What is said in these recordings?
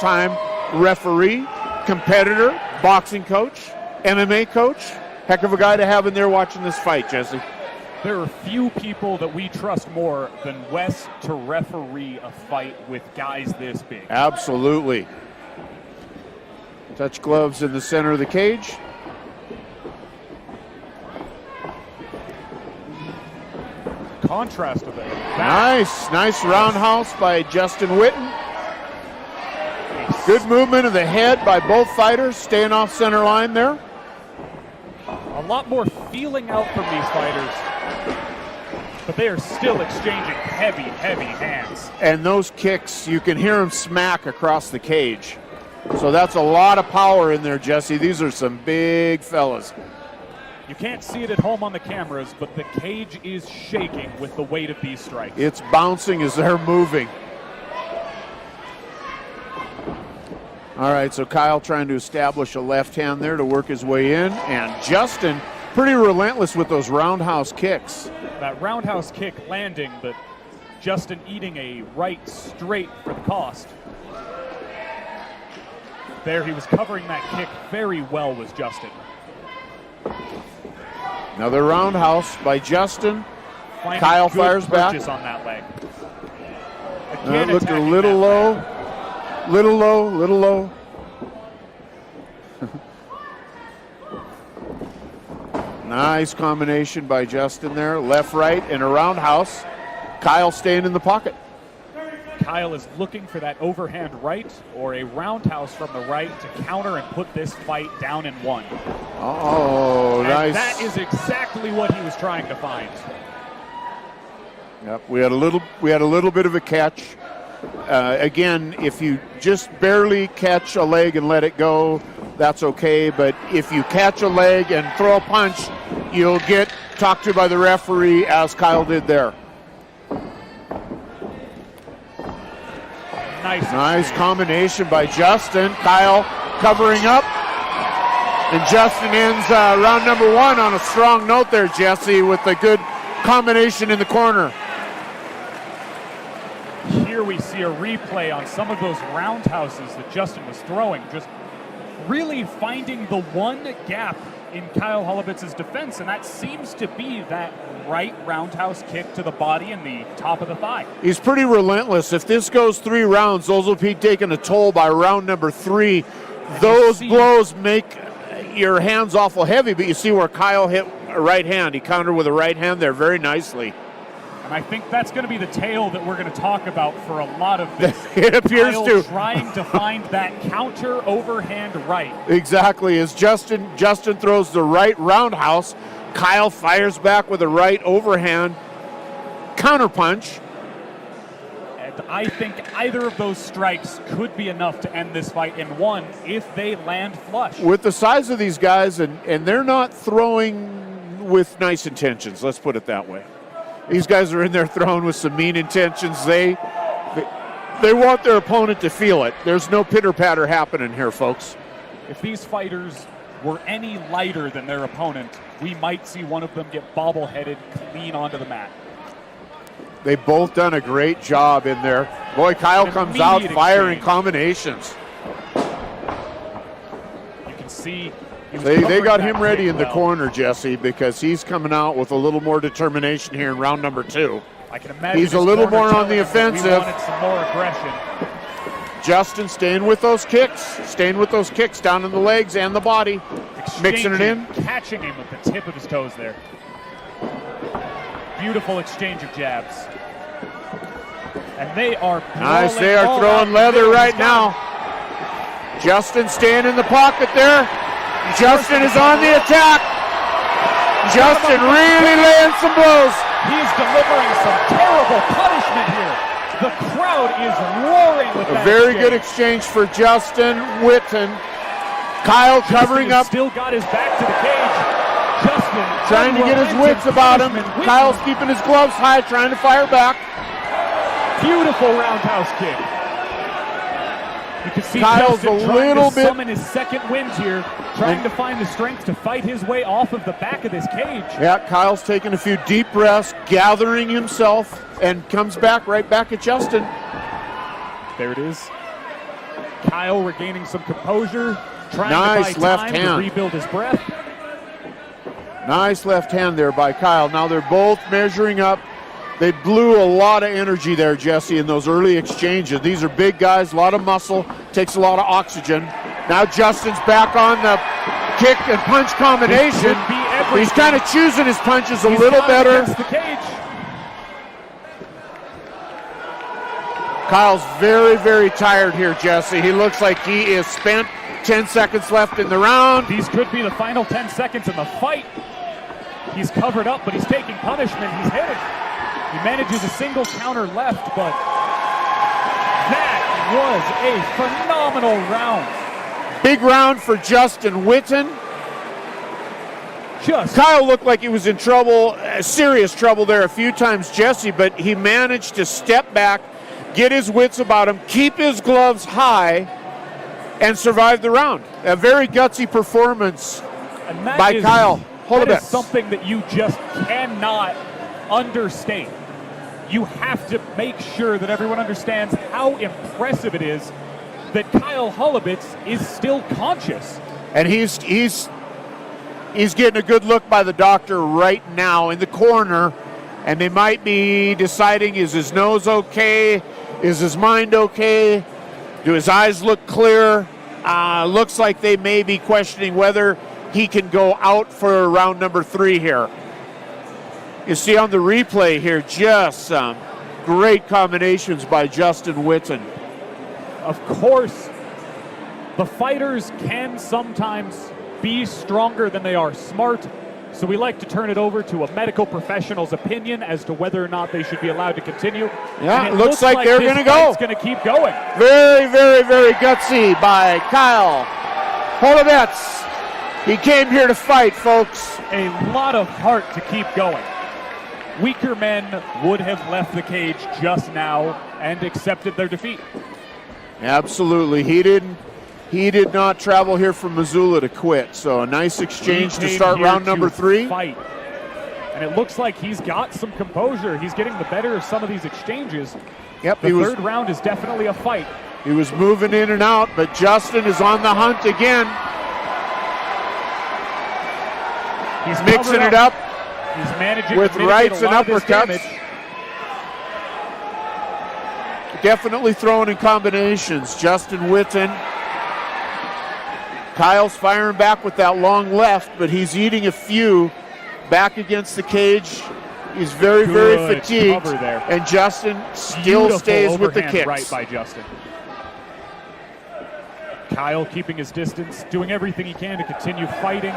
longtime referee, competitor, boxing coach, MMA coach. Heck of a guy to have in there watching this fight, Jesse. There are few people that we trust more than Wes to referee a fight with guys this big. Absolutely. Touch gloves in the center of the cage. Contrast of it. Nice roundhouse by Justin Whitten. Good movement of the head by both fighters, staying off center line there. A lot more feeling out from these fighters, but they are still exchanging heavy hands. And those kicks, you can hear them smack across the cage. So that's a lot of power in there, Jesse. These are some big fellas. You can't see it at home on the cameras, but the cage is shaking with the weight of these strikes. It's bouncing as they're moving. All right, so Kyle trying to establish a left hand there to work his way in, and Justin pretty relentless with those roundhouse kicks. That roundhouse kick landing, but Justin eating a right straight for the cost. There, he was covering that kick very well, was Justin. Another roundhouse by Justin. Finding Kyle good fires back. on that leg. Again, Looked a attacking little that low. leg. Little low. Nice combination by Justin there. Left, right, and a roundhouse. Kyle staying in the pocket. Kyle is looking for that overhand right or a roundhouse from the right to counter and put this fight down in one. Oh, and nice. That is exactly what he was trying to find. Yep, we had a little bit of a catch. Again, if you just barely catch a leg and let it go, that's okay. But if you catch a leg and throw a punch, you'll get talked to by the referee, as Kyle did there. Nice combination by Justin. Kyle covering up. And Justin ends round number one on a strong note there, Jesse, with a good combination in the corner. Here we see a replay on some of those roundhouses that Justin was throwing, just really finding the one gap in Kyle Holubetz's defense, and that seems to be that right roundhouse kick to the body and the top of the thigh. He's pretty relentless. If this goes 3 rounds, those will be taking a toll by round number 3. Those blows make your hands awful heavy, but you see where Kyle hit a right hand. He countered with a right hand there very nicely. And I think that's going to be the tale that we're going to talk about for a lot of this. It appears Kyle to. Trying to find that counter overhand right. Exactly. As Justin throws the right roundhouse, Kyle fires back with a right overhand counterpunch. And I think either of those strikes could be enough to end this fight in one if they land flush. With the size of these guys, and they're not throwing with nice intentions, let's put it that way. These guys are in there throwing with some mean intentions. They want their opponent to feel it. There's no pitter-patter happening here, folks. If these fighters were any lighter than their opponent, we might see one of them get bobble-headed clean onto the mat. They've both done a great job in there. Boy, Kyle comes out firing combinations. You can see they got him ready in the corner, Jesse, because he's coming out with a little more determination here in round number 2. I can imagine he's a little more on the offensive. We wanted some more aggression. Justin staying with those kicks down in the legs and the body, mixing it in. Catching him with the tip of his toes there. Beautiful exchange of jabs. And they are nice. They are throwing leather right now. Justin staying in the pocket there. Justin is on the attack. Justin really laying some blows. He is delivering some terrible punishment here. The crowd is roaring with that. A very good exchange for Justin Whitten. Kyle covering up. Still got his back to the cage. Justin trying to get his wits about him. Kyle's keeping his gloves high, trying to fire back. Beautiful roundhouse kick. You can see Kyle's Justin a little bit summon his second wind here, trying to find the strength to fight his way off of the back of this cage. Yeah, Kyle's taking a few deep breaths, gathering himself, and comes back right back at Justin. There it is. Kyle regaining some composure, trying Nice to buy left time hand. to rebuild his breath. Nice left hand there by Kyle. Now they're both measuring up. They blew a lot of energy there, Jesse, in those early exchanges. These are big guys, a lot of muscle, takes a lot of oxygen. Now Justin's back on the kick and punch combination. He's kind of choosing his punches a little better. The cage. Kyle's very, very tired here, Jesse. He looks like he is spent. 10 seconds left in the round. These could be the final 10 seconds in the fight. He's covered up, but he's taking punishment. He's hitting. He manages a single counter left, but that was a phenomenal round. Big round for Justin Whitten. Kyle looked like he was in trouble, serious trouble there a few times, Jesse, but he managed to step back, get his wits about him, keep his gloves high, and survive the round. A very gutsy performance by Kyle Holubetz. That is something that you just cannot understate. You have to make sure that everyone understands how impressive it is that Kyle Holubetz is still conscious. And he's getting a good look by the doctor right now in the corner, and they might be deciding, is his nose okay? Is his mind okay? Do his eyes look clear? Looks like they may be questioning whether he can go out for round number 3 here. You see on the replay here, just some great combinations by Justin Whitten. Of course, the fighters can sometimes be stronger than they are smart, so we like to turn it over to a medical professional's opinion as to whether or not they should be allowed to continue. Yeah, it looks like they're going to go. It's going to keep going. Very, very, very gutsy by Kyle Holubetz. He came here to fight, folks. A lot of heart to keep going. Weaker men would have left the cage just now and accepted their defeat. Absolutely. He did not travel here from Missoula to quit. So a nice exchange to start round number 3. Fight. And it looks like he's got some composure. He's getting the better of some of these exchanges. Yep, the third round is definitely a fight. He was moving in and out, but Justin is on the hunt again. He's mixing it up. He's managing with rights and uppercuts. Definitely throwing in combinations. Justin Whitten. Kyle's firing back with that long left, but he's eating a few back against the cage. He's very, very fatigued. And Justin still stays with the kicks. Right by Justin. Kyle keeping his distance, doing everything he can to continue fighting.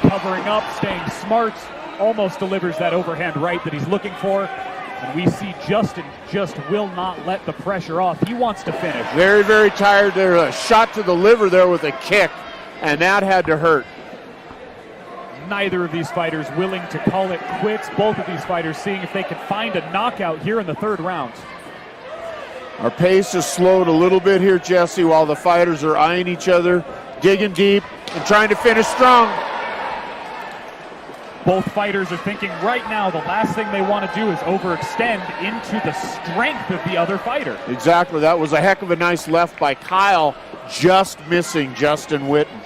Covering up, staying smart, almost delivers that overhand right that he's looking for. And we see Justin just will not let the pressure off. He wants to finish. Very, very tired there. A shot to the liver there with a kick, and that had to hurt. Neither of these fighters willing to call it quits. Both of these fighters seeing if they can find a knockout here in the third round. Our pace has slowed a little bit here, Jesse, while the fighters are eyeing each other, digging deep, and trying to finish strong. Both fighters are thinking right now the last thing they want to do is overextend into the strength of the other fighter. Exactly. That was a heck of a nice left by Kyle, just missing Justin Whitten.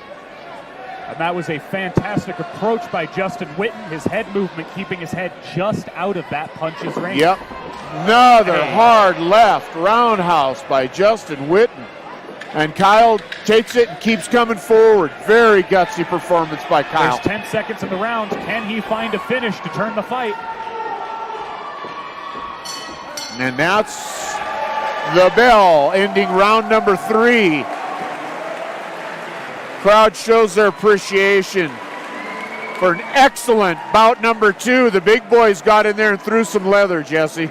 And that was a fantastic approach by Justin Whitten. His head movement keeping his head just out of that punch's range. Yep. Another hard left roundhouse by Justin Whitten. And Kyle takes it and keeps coming forward. Very gutsy performance by Kyle. There's 10 seconds in the round. Can he find a finish to turn the fight? And that's the bell, ending round number 3. Crowd shows their appreciation for an excellent bout number 2. The big boys got in there and threw some leather, Jesse.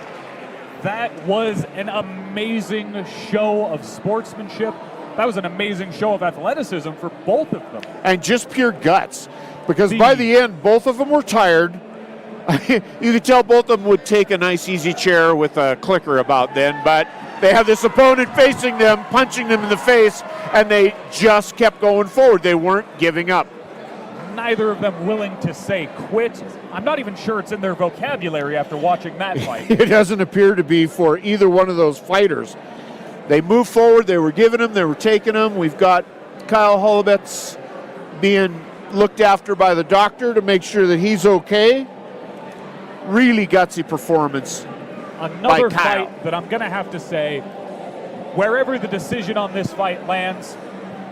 That was an amazing show of sportsmanship. That was an amazing show of athleticism for both of them. And just pure guts. Because by the end, both of them were tired. You could tell both of them would take a nice easy chair with a clicker about then, but they had this opponent facing them, punching them in the face, and they just kept going forward. They weren't giving up. Neither of them willing to say quit. I'm not even sure it's in their vocabulary after watching that fight. It doesn't appear to be for either one of those fighters. They moved forward. They were giving them. They were taking them. We've got Kyle Holubetz being looked after by the doctor to make sure that he's okay. Really gutsy performance. Another by Kyle. fight that I'm going to have to say, wherever the decision on this fight lands,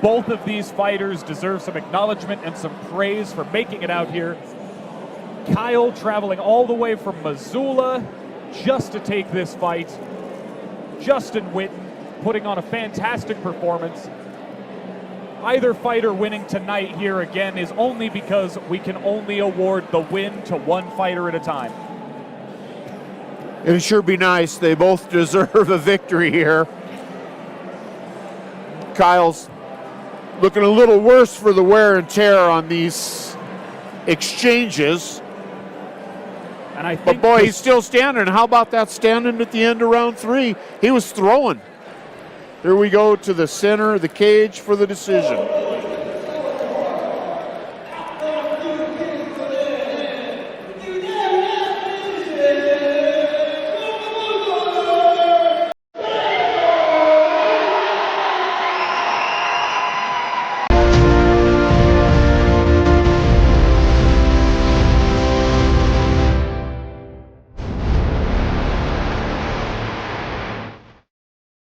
both of these fighters deserve some acknowledgement and some praise for making it out here. Kyle traveling all the way from Missoula just to take this fight. Justin Whitten putting on a fantastic performance. Either fighter winning tonight here again is only because we can only award the win to one fighter at a time. It'd sure be nice. They both deserve a victory here. Kyle's looking a little worse for the wear and tear on these exchanges. And I think but boy, he's still standing. How about that standing at the end of round 3? He was throwing. Here we go to the center of the cage for the decision.